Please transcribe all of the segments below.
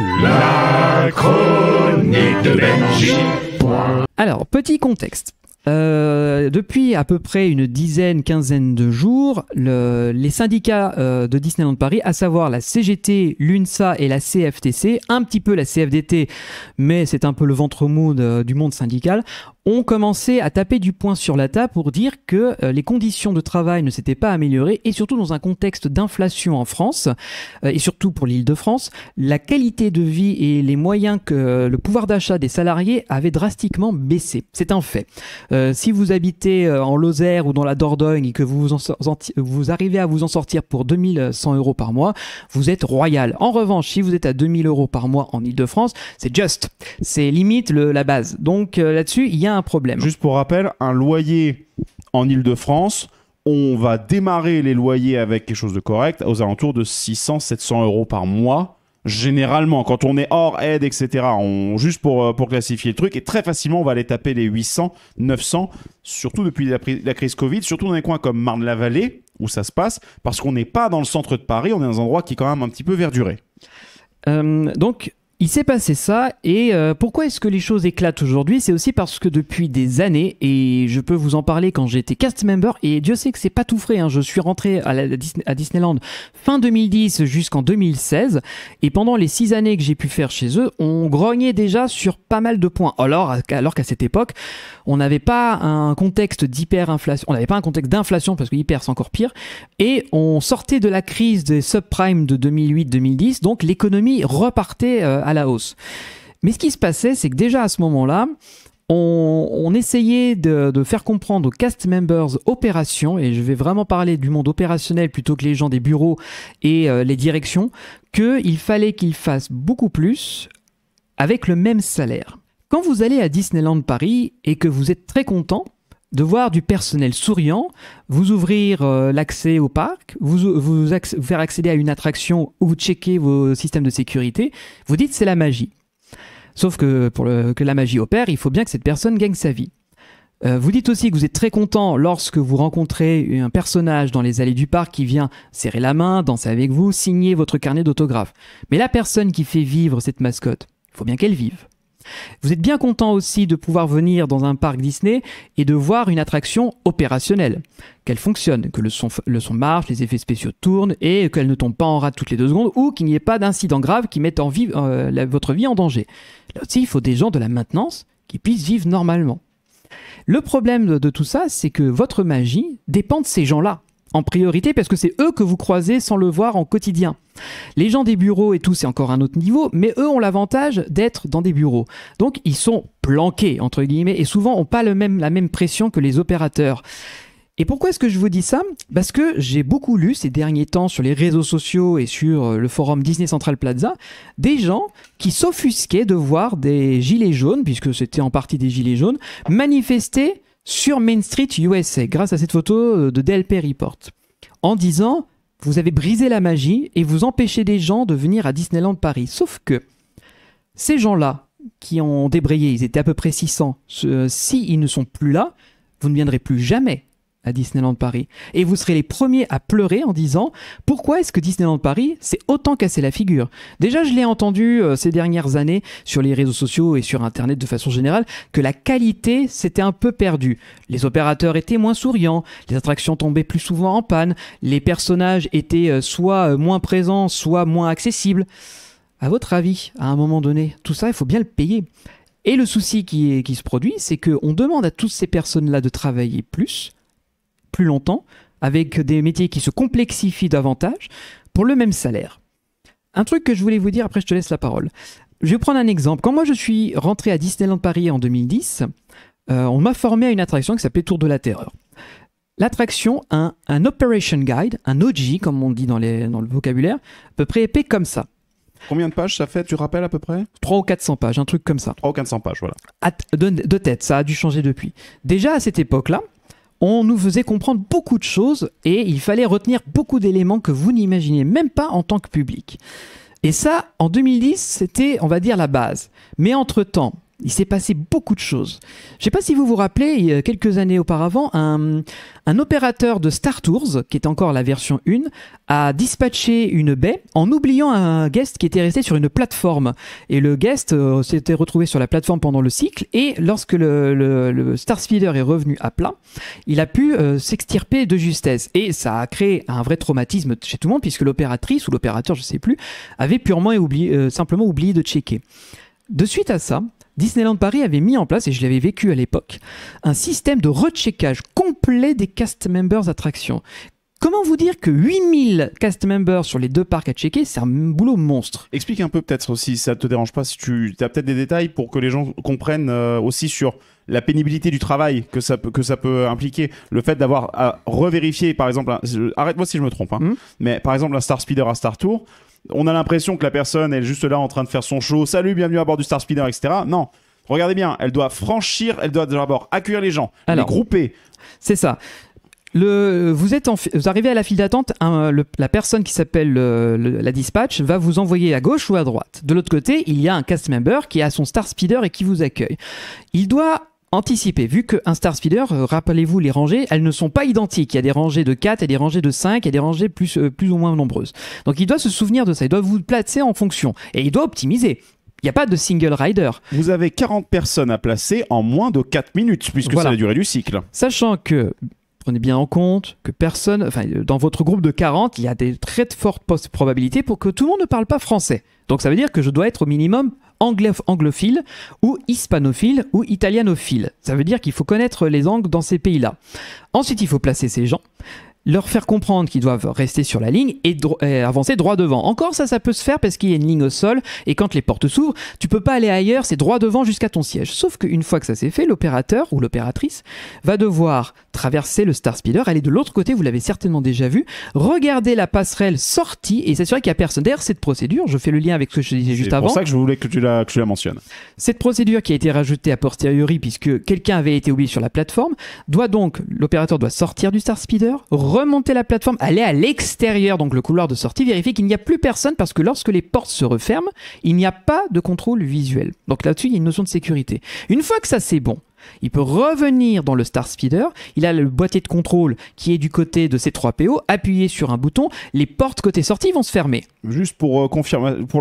La chronique de Benji. Alors, petit contexte. Depuis à peu près une quinzaine de jours, les syndicats de Disneyland Paris, à savoir la CGT, l'UNSA et la CFTC, un petit peu la CFDT, mais c'est un peu le ventre mou du monde syndical, ont commencé à taper du poing sur la table pour dire que les conditions de travail ne s'étaient pas améliorées, et surtout dans un contexte d'inflation en France, et surtout pour l'Île-de-France, la qualité de vie et les moyens que le pouvoir d'achat des salariés avaient drastiquement baissé. C'est un fait. Si vous habitez en Lozère ou dans la Dordogne et que vous arrivez à vous en sortir pour 2100 € par mois, vous êtes royal. En revanche, si vous êtes à 2000 € par mois en Île-de-France, c'est just. C'est limite la base. Donc là-dessus, il y a un problème. Juste pour rappel, un loyer en Île-de-France, on va démarrer les loyers avec quelque chose de correct aux alentours de 600-700 € par mois. Généralement, quand on est hors aide, etc., juste pour classifier le truc, et très facilement, on va aller taper les 800, 900, surtout depuis la crise Covid, surtout dans des coins comme Marne-la-Vallée, où ça se passe, parce qu'on n'est pas dans le centre de Paris, on est dans un endroit qui est quand même un petit peu verduré. Donc, il s'est passé ça, et pourquoi est-ce que les choses éclatent aujourd'hui? C'est aussi parce que depuis des années, et je peux vous en parler quand j'étais cast member, et Dieu sait que c'est pas tout frais, hein, je suis rentré à Disneyland fin 2010 jusqu'en 2016, et pendant les 6 années que j'ai pu faire chez eux, on grognait déjà sur pas mal de points. Alors qu'à cette époque, on n'avait pas un contexte d'hyperinflation, on n'avait pas un contexte d'inflation, parce que hyper c'est encore pire, et on sortait de la crise des subprimes de 2008-2010, donc l'économie repartait à la hausse. Mais ce qui se passait, c'est que déjà à ce moment-là, on essayait de faire comprendre aux cast members opérations, et je vais vraiment parler du monde opérationnel plutôt que les gens des bureaux et les directions, qu'il fallait qu'ils fassent beaucoup plus avec le même salaire. Quand vous allez à Disneyland Paris et que vous êtes très content de voir du personnel souriant, vous ouvrir l'accès au parc, vous faire accéder à une attraction où vous checkez vos systèmes de sécurité, vous dites c'est la magie. Sauf que pour que la magie opère, il faut bien que cette personne gagne sa vie. Vous dites aussi que vous êtes très content lorsque vous rencontrez un personnage dans les allées du parc qui vient serrer la main, danser avec vous, signer votre carnet d'autographes. Mais la personne qui fait vivre cette mascotte, il faut bien qu'elle vive. Vous êtes bien content aussi de pouvoir venir dans un parc Disney et de voir une attraction opérationnelle, qu'elle fonctionne, que le son marche, les effets spéciaux tournent et qu'elle ne tombe pas en rade toutes les 2 secondes, ou qu'il n'y ait pas d'incident grave qui mette votre vie en danger. Là aussi, il faut des gens de la maintenance qui puissent vivre normalement. Le problème de tout ça, c'est que votre magie dépend de ces gens-là en priorité, parce que c'est eux que vous croisez sans le voir en quotidien. Les gens des bureaux et tout, c'est encore un autre niveau, mais eux ont l'avantage d'être dans des bureaux. Donc ils sont planqués, entre guillemets, et souvent n'ont pas la même pression que les opérateurs. Et pourquoi est-ce que je vous dis ça? Parce que j'ai beaucoup lu ces derniers temps sur les réseaux sociaux et sur le forum Disney Central Plaza, des gens qui s'offusquaient de voir des gilets jaunes, puisque c'était en partie des gilets jaunes, manifester sur Main Street USA, grâce à cette photo de DLP Report, en disant « Vous avez brisé la magie et vous empêchez des gens de venir à Disneyland Paris. » Sauf que ces gens-là qui ont débrayé, ils étaient à peu près 600, s'ils ne sont plus là, vous ne viendrez plus jamais à Disneyland Paris. Et vous serez les premiers à pleurer en disant « Pourquoi est-ce que Disneyland Paris s'est autant cassé la figure ?» Déjà, je l'ai entendu ces dernières années sur les réseaux sociaux et sur Internet de façon générale, que la qualité s'était un peu perdue. Les opérateurs étaient moins souriants, les attractions tombaient plus souvent en panne, les personnages étaient soit moins présents, soit moins accessibles. À votre avis, à un moment donné, tout ça, il faut bien le payer. Et le souci qui se produit, c'est qu'on demande à toutes ces personnes-là de travailler plus longtemps, avec des métiers qui se complexifient davantage, pour le même salaire. Un truc que je voulais vous dire, après je te laisse la parole. Je vais prendre un exemple. Quand moi je suis rentré à Disneyland Paris en 2010, on m'a formé à une attraction qui s'appelait Tour de la Terreur. L'attraction a un Operation Guide, un OG, comme on dit dans le vocabulaire, à peu près épais comme ça. Combien de pages ça fait, tu rappelles à peu près? 300 ou 400 pages, un truc comme ça. 300 ou 400 pages, voilà. De tête, ça a dû changer depuis. Déjà à cette époque-là, on nous faisait comprendre beaucoup de choses et il fallait retenir beaucoup d'éléments que vous n'imaginez même pas en tant que public. Et ça, en 2010, c'était, on va dire, la base. Mais entre-temps, il s'est passé beaucoup de choses. Je ne sais pas si vous vous rappelez, il y a quelques années auparavant, un opérateur de Star Tours, qui est encore la version 1, a dispatché une baie en oubliant un guest qui était resté sur une plateforme. Et le guest s'était retrouvé sur la plateforme pendant le cycle, et lorsque le Star Speeder est revenu à plat, il a pu s'extirper de justesse. Et ça a créé un vrai traumatisme chez tout le monde, puisque l'opératrice ou l'opérateur, je ne sais plus, avait purement simplement oublié de checker. De suite à ça, Disneyland Paris avait mis en place, et je l'avais vécu à l'époque, un système de recheckage complet des cast members attractions. Comment vous dire que 8000 cast members sur les 2 parcs à checker, c'est un boulot monstre. Explique un peu peut-être si ça te dérange pas, si tu as peut-être des détails pour que les gens comprennent aussi sur la pénibilité du travail que ça peut impliquer. Le fait d'avoir à revérifier, par exemple, arrête-moi si je me trompe, mais par exemple un Star Speeder à Star Tour, on a l'impression que la personne est juste là en train de faire son show, salut, bienvenue à bord du Star Speeder, etc. Non, regardez bien, elle doit d'abord accueillir les gens, les grouper. C'est ça. Vous arrivez à la file d'attente, la personne qui s'appelle la dispatch va vous envoyer à gauche ou à droite. De l'autre côté, il y a un cast member qui a son Star Speeder et qui vous accueille. Il doit anticiper, vu qu'un Star Speeder, rappelez-vous les rangées, elles ne sont pas identiques. Il y a des rangées de 4, il y a des rangées de 5, il y a des rangées plus ou moins nombreuses. Donc il doit se souvenir de ça, il doit vous placer en fonction. Et il doit optimiser. Il n'y a pas de single rider. Vous avez 40 personnes à placer en moins de 4 minutes, puisque c'est la durée du cycle. Sachant que, prenez bien en compte que dans votre groupe de 40, il y a des très fortes probabilités pour que tout le monde ne parle pas français. Donc ça veut dire que je dois être au minimum anglophile ou hispanophile ou italianophile. Ça veut dire qu'il faut connaître les langues dans ces pays-là. Ensuite, il faut placer ces gens, leur faire comprendre qu'ils doivent rester sur la ligne et avancer droit devant. Encore ça peut se faire parce qu'il y a une ligne au sol et quand les portes s'ouvrent, tu peux pas aller ailleurs, c'est droit devant jusqu'à ton siège. Sauf qu'une fois que ça s'est fait, l'opérateur ou l'opératrice va devoir traverser le Star Speeder, aller de l'autre côté, vous l'avez certainement déjà vu, regarder la passerelle sortie et s'assurer qu'il n'y a personne. D'ailleurs, cette procédure, je fais le lien avec ce que je disais juste avant. C'est pour ça que je voulais que tu la mentionnes. Cette procédure qui a été rajoutée a posteriori puisque quelqu'un avait été oublié sur la plateforme, l'opérateur doit sortir du Star Speeder, remonter la plateforme, aller à l'extérieur, donc le couloir de sortie, vérifier qu'il n'y a plus personne parce que lorsque les portes se referment, il n'y a pas de contrôle visuel. Donc là-dessus, il y a une notion de sécurité. Une fois que ça c'est bon, il peut revenir dans le Star Speeder, il a le boîtier de contrôle qui est du côté de ces 3 PO, appuyer sur un bouton, les portes côté sortie vont se fermer. Juste pour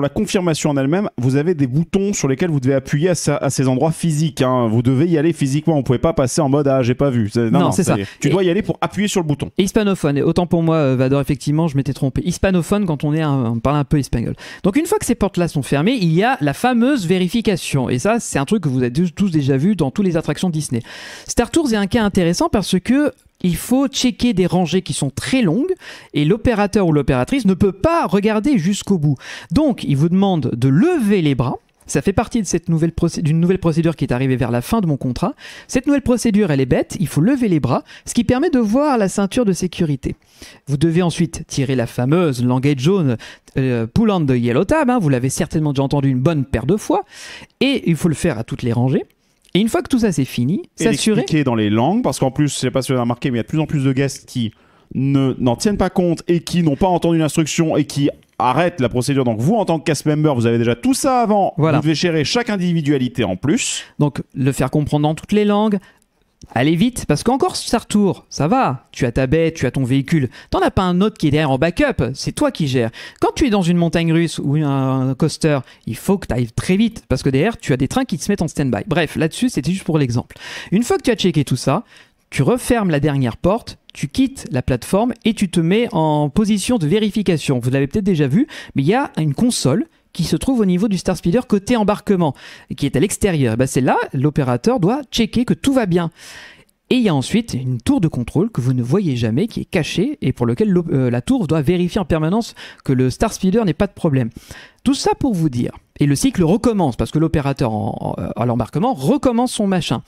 la confirmation en elle-même, vous avez des boutons sur lesquels vous devez appuyer à ces endroits physiques. Vous devez y aller physiquement, vous ne pouvez pas passer en mode « Ah, j'ai pas vu ». Non, c'est ça. Tu dois y aller pour appuyer sur le bouton. Et hispanophone, et autant pour moi, Vador, effectivement, je m'étais trompé. Hispanophone quand on parle un peu espagnol. Donc une fois que ces portes-là sont fermées, il y a la fameuse vérification. Et ça, c'est un truc que vous avez tous déjà vu dans toutes les attractions Disney. Star Tours est un cas intéressant parce que il faut checker des rangées qui sont très longues et l'opérateur ou l'opératrice ne peut pas regarder jusqu'au bout. Donc, il vous demande de lever les bras. Ça fait partie de d'une nouvelle procédure qui est arrivée vers la fin de mon contrat. Cette nouvelle procédure, elle est bête. Il faut lever les bras, ce qui permet de voir la ceinture de sécurité. Vous devez ensuite tirer la fameuse languette jaune pull on the yellow tab. Vous l'avez certainement déjà entendu une bonne paire de fois. Et il faut le faire à toutes les rangées. Et une fois que tout ça c'est fini, s'assurer... l'expliquer dans les langues, parce qu'en plus, je sais pas si vous avez remarqué, mais il y a de plus en plus de guests qui n'en tiennent pas compte et qui n'ont pas entendu l'instruction et qui arrêtent la procédure. Donc vous, en tant que cast member, vous avez déjà tout ça avant. Voilà. Vous devez gérer chaque individualité en plus. Donc le faire comprendre dans toutes les langues. Allez vite, parce qu'encore Star Tour, ça va. Tu as ta baie, tu as ton véhicule. T'en as pas un autre qui est derrière en backup. C'est toi qui gères. Quand tu es dans une montagne russe ou un coaster, il faut que tu ailles très vite, parce que derrière, tu as des trains qui se mettent en stand-by. Bref, là-dessus, c'était juste pour l'exemple. Une fois que tu as checké tout ça, tu refermes la dernière porte, tu quittes la plateforme et tu te mets en position de vérification. Vous l'avez peut-être déjà vu, mais il y a une console qui se trouve au niveau du Star Speeder côté embarquement, qui est à l'extérieur. C'est là, l'opérateur doit checker que tout va bien. Et il y a ensuite une tour de contrôle que vous ne voyez jamais, qui est cachée, et pour lequel la tour doit vérifier en permanence que le Star Speeder n'ait pas de problème. Tout ça pour vous dire. Et le cycle recommence, parce que l'opérateur à l'embarquement recommence son machin.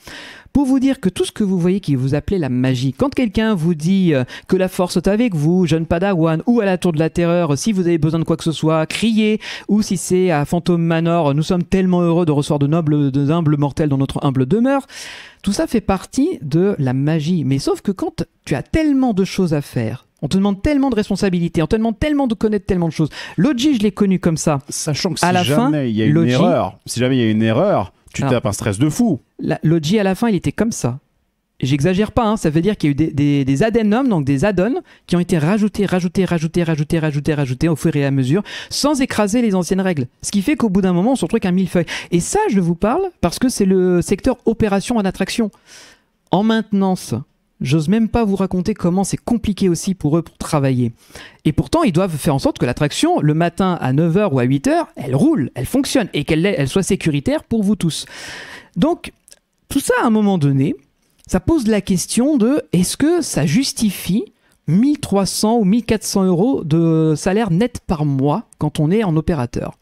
Pour vous dire que tout ce que vous voyez qui vous appelez la magie, quand quelqu'un vous dit que la force est avec vous, jeune padawan, ou à la tour de la terreur, si vous avez besoin de quoi que ce soit, criez, ou si c'est à Phantom Manor, nous sommes tellement heureux de recevoir de humbles mortels dans notre humble demeure, tout ça fait partie de la magie. Mais sauf que quand tu as tellement de choses à faire, on te demande tellement de responsabilités, on te demande tellement de connaître tellement de choses. L'Oji, je l'ai connu comme ça. Sachant que si jamais il y a une erreur, Tu Alors, tapes un stress de fou. L'OG à la fin, il était comme ça. J'exagère pas, hein, ça veut dire qu'il y a eu des addendums, donc des add-ons, qui ont été rajoutés au fur et à mesure, sans écraser les anciennes règles. Ce qui fait qu'au bout d'un moment, on se retrouve avec un millefeuille. Et ça, je vous parle parce que c'est le secteur opération en attraction. En maintenance, j'ose même pas vous raconter comment c'est compliqué aussi pour eux pour travailler. Et pourtant, ils doivent faire en sorte que l'attraction, le matin à 9h ou à 8h, elle roule, elle fonctionne, et qu'elle soit sécuritaire pour vous tous. Donc, tout ça, à un moment donné, ça pose la question de est-ce que ça justifie 1300 ou 1400 euros de salaire net par mois quand on est en opérateur?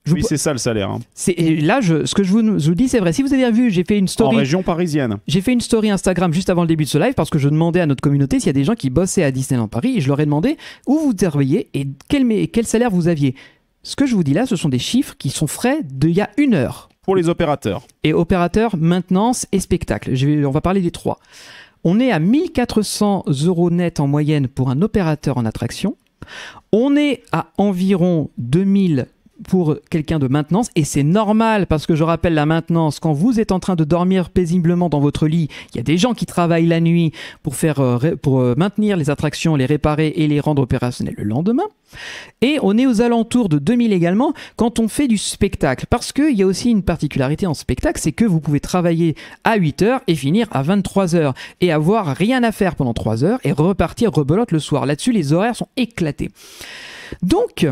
Oui, c'est ça le salaire. Hein. Et là, ce que je vous dis, c'est vrai. Si vous avez vu, j'ai fait une story. En région parisienne. J'ai fait une story Instagram juste avant le début de ce live parce que je demandais à notre communauté s'il y a des gens qui bossaient à Disneyland Paris et je leur ai demandé où vous travailliez et quel salaire vous aviez. Ce que je vous dis là, ce sont des chiffres qui sont frais d'il y a 1 heure. Pour les opérateurs. Et opérateurs, maintenance et spectacle. On va parler des 3. On est à 1400 euros net en moyenne pour un opérateur en attraction. On est à environ 2000 pour quelqu'un de maintenance, et c'est normal parce que je rappelle la maintenance, quand vous êtes en train de dormir paisiblement dans votre lit, il y a des gens qui travaillent la nuit pour maintenir les attractions, les réparer et les rendre opérationnelles le lendemain. Et on est aux alentours de 2000 également quand on fait du spectacle, parce qu'il y a aussi une particularité en spectacle, c'est que vous pouvez travailler à 8h et finir à 23h et avoir rien à faire pendant 3 heures et repartir rebelote le soir. Là-dessus, les horaires sont éclatés. Donc,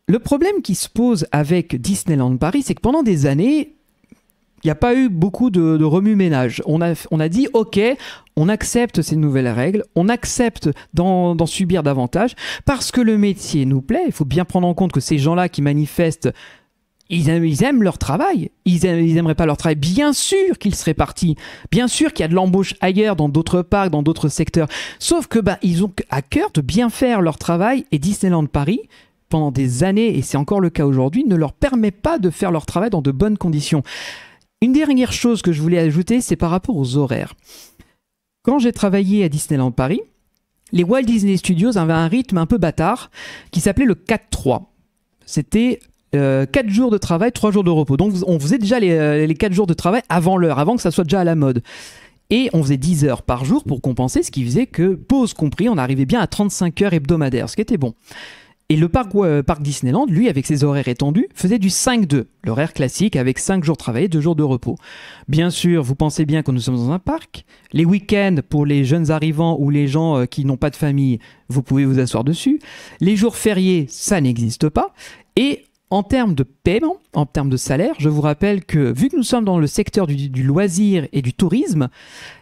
le problème qui se pose avec Disneyland Paris, c'est que pendant des années, il n'y a pas eu beaucoup de remue-ménage. On a dit, ok, on accepte ces nouvelles règles, on accepte d'en subir davantage, parce que le métier nous plaît. Il faut bien prendre en compte que ces gens-là qui manifestent, ils aiment leur travail. Ils n'aimeraient pas leur travail. Bien sûr qu'ils seraient partis. Bien sûr qu'il y a de l'embauche ailleurs, dans d'autres parcs, dans d'autres secteurs. Sauf que ils ont à cœur de bien faire leur travail, et Disneyland Paris, pendant des années, et c'est encore le cas aujourd'hui, ne leur permet pas de faire leur travail dans de bonnes conditions. Une dernière chose que je voulais ajouter, c'est par rapport aux horaires. Quand j'ai travaillé à Disneyland Paris, les Walt Disney Studios avaient un rythme un peu bâtard qui s'appelait le 4-3. C'était 4 jours de travail, 3 jours de repos. Donc on faisait déjà les 4 jours de travail avant l'heure, avant que ça soit déjà à la mode. Et on faisait 10 heures par jour pour compenser, ce qui faisait que, pause compris, on arrivait bien à 35 heures hebdomadaires, ce qui était bon. Et le parc Disneyland, lui, avec ses horaires étendus, faisait du 5-2, l'horaire classique avec 5 jours travaillés, 2 jours de repos. Bien sûr, vous pensez bien que nous sommes dans un parc. Les week-ends, pour les jeunes arrivants ou les gens qui n'ont pas de famille, vous pouvez vous asseoir dessus. Les jours fériés, ça n'existe pas. Et en termes de paiement, en termes de salaire, je vous rappelle que vu que nous sommes dans le secteur du loisir et du tourisme,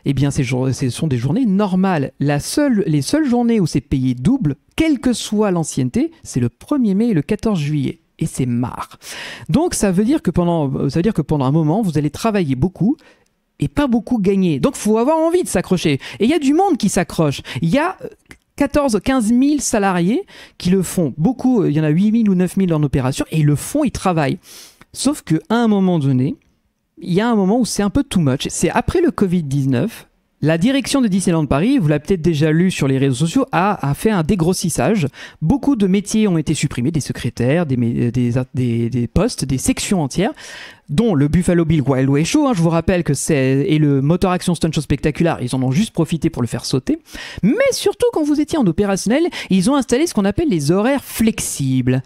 eh bien ce sont des journées normales. Les seules journées où c'est payé double, quelle que soit l'ancienneté, c'est le 1er mai et le 14 juillet. Et c'est marre. Donc ça veut dire que pendant un moment, vous allez travailler beaucoup et pas beaucoup gagner. Donc il faut avoir envie de s'accrocher. Et il y a du monde qui s'accroche. Il y a 15 000 salariés qui le font. Beaucoup, il y en a 8 000 ou 9 000 en opération et ils le font, ils travaillent. Sauf qu'à un moment donné, il y a un moment où c'est un peu too much. C'est après le Covid-19, la direction de Disneyland Paris, vous l'avez peut-être déjà lu sur les réseaux sociaux, a fait un dégrossissage. Beaucoup de métiers ont été supprimés, des secrétaires, des postes, des sections entières, dont le Buffalo Bill Wild Way Show, je vous rappelle que et le Motor Action Stunt Show Spectacular, ils en ont juste profité pour le faire sauter. Mais surtout, quand vous étiez en opérationnel, ils ont installé ce qu'on appelle les horaires flexibles.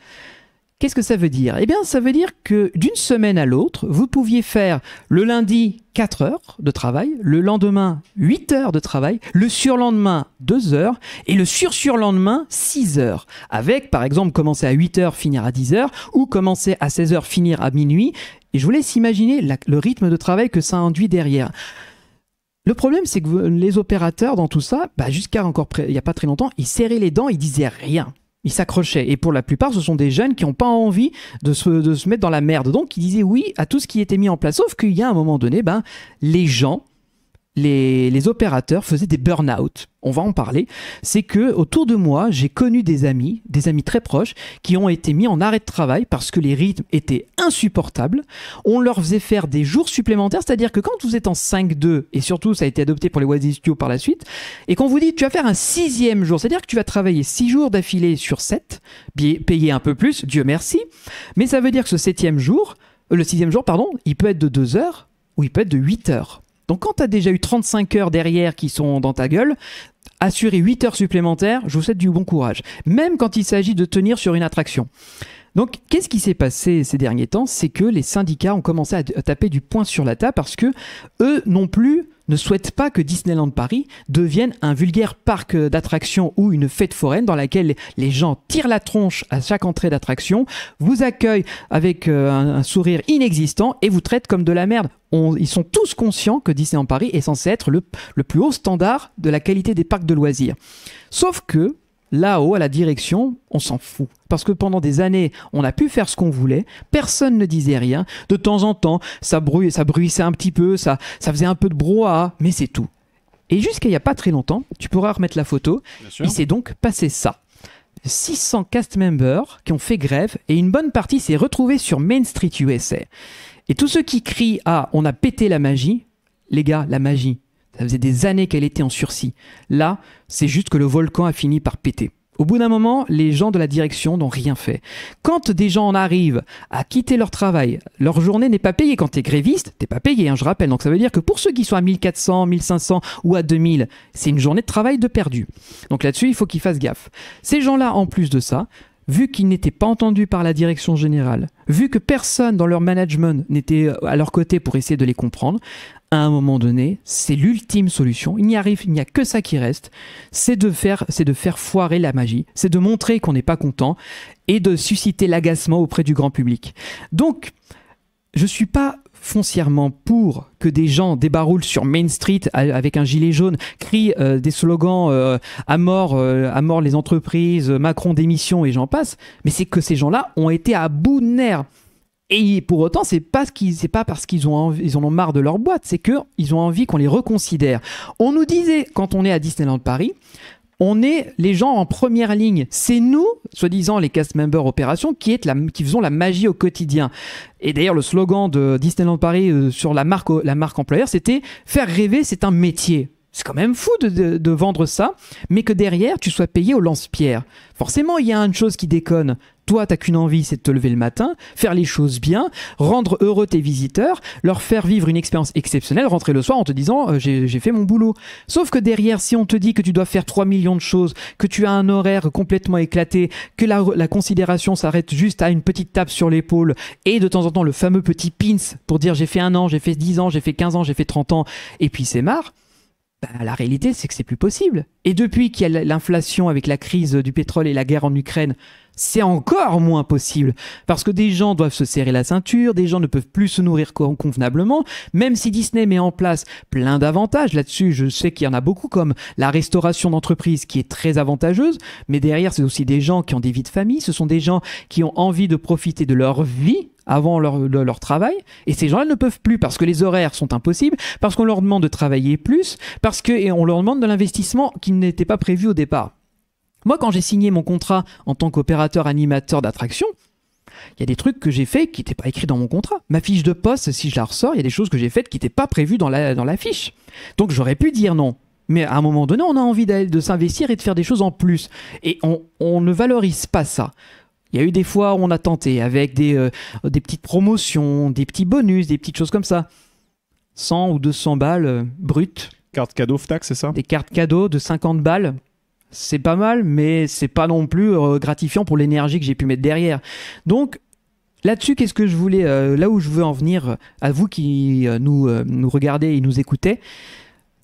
Qu'est-ce que ça veut dire? Eh bien, ça veut dire que d'une semaine à l'autre, vous pouviez faire le lundi 4 heures de travail, le lendemain 8 heures de travail, le surlendemain 2 heures et le surlendemain 6 heures. Avec, par exemple, commencer à 8 heures, finir à 10 heures ou commencer à 16 heures, finir à minuit. Et je vous laisse imaginer le rythme de travail que ça induit derrière. Le problème, c'est que les opérateurs, dans tout ça, jusqu'à encore il n'y a pas très longtemps, ils serraient les dents, ils disaient rien. Ils s'accrochaient. Et pour la plupart, ce sont des jeunes qui n'ont pas envie de se mettre dans la merde. Donc, ils disaient oui à tout ce qui était mis en place. Sauf qu'il y a un moment donné, les gens, les opérateurs faisaient des burn-out. On va en parler. C'est que autour de moi, j'ai connu des amis très proches, qui ont été mis en arrêt de travail parce que les rythmes étaient insupportables. On leur faisait faire des jours supplémentaires, c'est-à-dire que quand vous êtes en 5-2, et surtout ça a été adopté pour les Walt Disney Studios par la suite, et qu'on vous dit tu vas faire un 6e jour, c'est-à-dire que tu vas travailler 6 jours d'affilée sur 7, payer un peu plus, Dieu merci, mais ça veut dire que ce 7e jour, le 6e jour, pardon, il peut être de 2 heures ou il peut être de 8 heures. Donc quand tu as déjà eu 35 heures derrière qui sont dans ta gueule, assurer 8 heures supplémentaires, je vous souhaite du bon courage. Même quand il s'agit de tenir sur une attraction. Donc, qu'est-ce qui s'est passé ces derniers temps? C'est que les syndicats ont commencé à taper du poing sur la table parce que eux non plus ne souhaitent pas que Disneyland Paris devienne un vulgaire parc d'attractions ou une fête foraine dans laquelle les gens tirent la tronche à chaque entrée d'attraction, vous accueillent avec un sourire inexistant et vous traitent comme de la merde. Ils sont tous conscients que Disneyland Paris est censé être le plus haut standard de la qualité des parcs de loisirs. Sauf que là-haut, à la direction, on s'en fout. Parce que pendant des années, on a pu faire ce qu'on voulait, personne ne disait rien. De temps en temps, ça bruissait un petit peu, ça faisait un peu de brouhaha, mais c'est tout. Et jusqu'à il n'y a pas très longtemps, tu pourras remettre la photo, il s'est donc passé ça. 600 cast members qui ont fait grève et une bonne partie s'est retrouvée sur Main Street USA. Et tous ceux qui crient « Ah, on a pété la magie », les gars, la magie, ça faisait des années qu'elle était en sursis. Là, c'est juste que le volcan a fini par péter. Au bout d'un moment, les gens de la direction n'ont rien fait. Quand des gens en arrivent à quitter leur travail, leur journée n'est pas payée. Quand tu es gréviste, tu n'es pas payé, hein, je rappelle. Donc ça veut dire que pour ceux qui sont à 1400, 1500 ou à 2000, c'est une journée de travail de perdu. Donc là-dessus, il faut qu'ils fassent gaffe. Ces gens-là, en plus de ça, vu qu'ils n'étaient pas entendus par la direction générale, vu que personne dans leur management n'était à leur côté pour essayer de les comprendre, à un moment donné, c'est l'ultime solution. Il n'y a que ça qui reste. C'est de faire foirer la magie. C'est de montrer qu'on n'est pas content et de susciter l'agacement auprès du grand public. Donc, je suis pas foncièrement pour que des gens débaroulent sur Main Street avec un gilet jaune, crient des slogans à mort les entreprises, Macron démission et j'en passe, mais c'est que ces gens-là ont été à bout de nerfs. Et pour autant, c'est pas parce qu'ils en ont marre de leur boîte, c'est qu'ils ont envie qu'on les reconsidère. On nous disait, quand on est à Disneyland Paris, on est les gens en première ligne. C'est nous, soi-disant les cast members opérations, qui faisons la magie au quotidien. Et d'ailleurs, le slogan de Disneyland Paris sur la marque employeur, c'était « Faire rêver, c'est un métier ». C'est quand même fou de vendre ça, mais que derrière, tu sois payé au lance-pierre. Forcément, il y a une chose qui déconne. Toi, t'as qu'une envie, c'est de te lever le matin, faire les choses bien, rendre heureux tes visiteurs, leur faire vivre une expérience exceptionnelle, rentrer le soir en te disant j'ai fait mon boulot. Sauf que derrière, si on te dit que tu dois faire 3 millions de choses, que tu as un horaire complètement éclaté, que la considération s'arrête juste à une petite tape sur l'épaule et de temps en temps le fameux petit pins pour dire j'ai fait 1 an, j'ai fait 10 ans, j'ai fait 15 ans, j'ai fait 30 ans et puis c'est marre. La réalité, c'est que c'est plus possible. Et depuis qu'il y a l'inflation avec la crise du pétrole et la guerre en Ukraine, c'est encore moins possible. Parce que des gens doivent se serrer la ceinture, des gens ne peuvent plus se nourrir convenablement, même si Disney met en place plein d'avantages. Là-dessus, je sais qu'il y en a beaucoup, comme la restauration d'entreprise qui est très avantageuse, mais derrière, c'est aussi des gens qui ont des vies de famille, ce sont des gens qui ont envie de profiter de leur vie avant leur travail, et ces gens-là ne peuvent plus parce que les horaires sont impossibles, parce qu'on leur demande de travailler plus, et on leur demande de l'investissement qui n'était pas prévu au départ. Moi, quand j'ai signé mon contrat en tant qu'opérateur animateur d'attraction, il y a des trucs que j'ai faits qui n'étaient pas écrits dans mon contrat. Ma fiche de poste, si je la ressors, il y a des choses que j'ai faites qui n'étaient pas prévues dans la fiche. Donc j'aurais pu dire non. Mais à un moment donné, on a envie de s'investir et de faire des choses en plus. Et on ne valorise pas ça. Il y a eu des fois où on a tenté avec des petites promotions, des petits bonus, des petites choses comme ça. 100 ou 200 balles brutes. Carte cadeau FTAC, c'est ça? Des cartes cadeaux de 50 balles. C'est pas mal, mais c'est pas non plus gratifiant pour l'énergie que j'ai pu mettre derrière. Donc, là-dessus, qu'est-ce que je voulais, là où je veux en venir, à vous qui nous regardez et nous écoutez,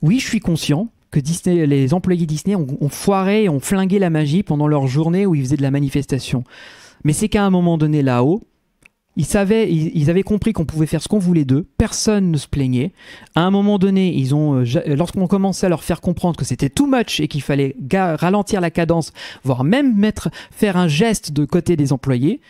oui, je suis conscient que les employés Disney ont foiré, ont flingué la magie pendant leur journée où ils faisaient de la manifestation. Mais c'est qu'à un moment donné, là-haut, ils avaient compris qu'on pouvait faire ce qu'on voulait d'eux, personne ne se plaignait. À un moment donné, lorsqu'on commençait à leur faire comprendre que c'était too much et qu'il fallait ralentir la cadence, voire même faire un geste de côté des employés,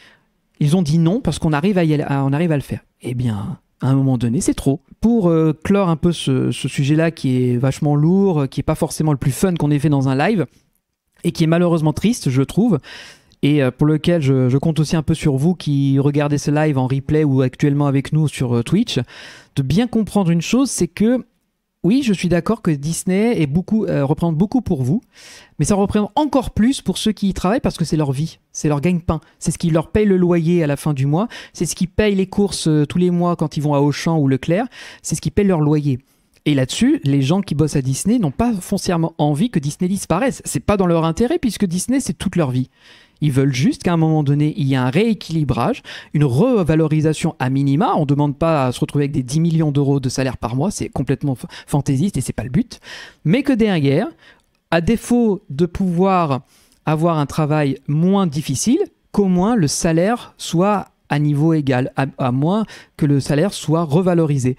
ils ont dit non parce qu'on arrive à le faire. Eh bien, à un moment donné, c'est trop. Pour clore un peu ce sujet-là qui est vachement lourd, qui n'est pas forcément le plus fun qu'on ait fait dans un live, et qui est malheureusement triste, je trouve, et pour lequel je compte aussi un peu sur vous qui regardez ce live en replay ou actuellement avec nous sur Twitch, de bien comprendre une chose, c'est que Oui, je suis d'accord que Disney représente beaucoup pour vous, mais ça représente encore plus pour ceux qui y travaillent parce que c'est leur vie, c'est leur gagne-pain. C'est ce qui leur paye le loyer à la fin du mois, c'est ce qui paye les courses tous les mois quand ils vont à Auchan ou Leclerc, c'est ce qui paye leur loyer. Et là-dessus, les gens qui bossent à Disney n'ont pas foncièrement envie que Disney disparaisse. C'est pas dans leur intérêt puisque Disney, c'est toute leur vie. Ils veulent juste qu'à un moment donné, il y ait un rééquilibrage, une revalorisation à minima. On ne demande pas à se retrouver avec des 10 millions d'euros de salaire par mois, c'est complètement fantaisiste et c'est pas le but. Mais que derrière, à défaut de pouvoir avoir un travail moins difficile, qu'au moins le salaire soit à niveau égal, à moins que le salaire soit revalorisé.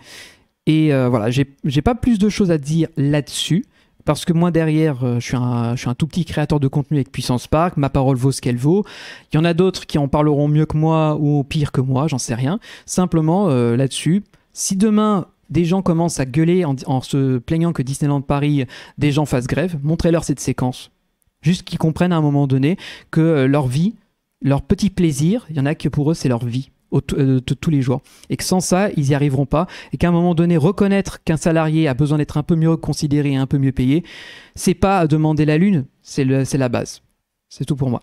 Et voilà, j'ai pas plus de choses à dire là-dessus. Parce que moi, derrière, je suis un tout petit créateur de contenu avec Puissance Park. Ma parole vaut ce qu'elle vaut. Il y en a d'autres qui en parleront mieux que moi ou pire que moi, j'en sais rien. Simplement, là-dessus, si demain, des gens commencent à gueuler en se plaignant que Disneyland Paris, des gens fassent grève, montrez-leur cette séquence. Juste qu'ils comprennent à un moment donné que leur vie, leur petit plaisir, il y en a que pour eux, c'est leur vie. De tous les jours et que sans ça ils n'y arriveront pas et qu'à un moment donné reconnaître qu'un salarié a besoin d'être un peu mieux considéré et un peu mieux payé, c'est pas demander la lune, c'est la base. C'est tout pour moi.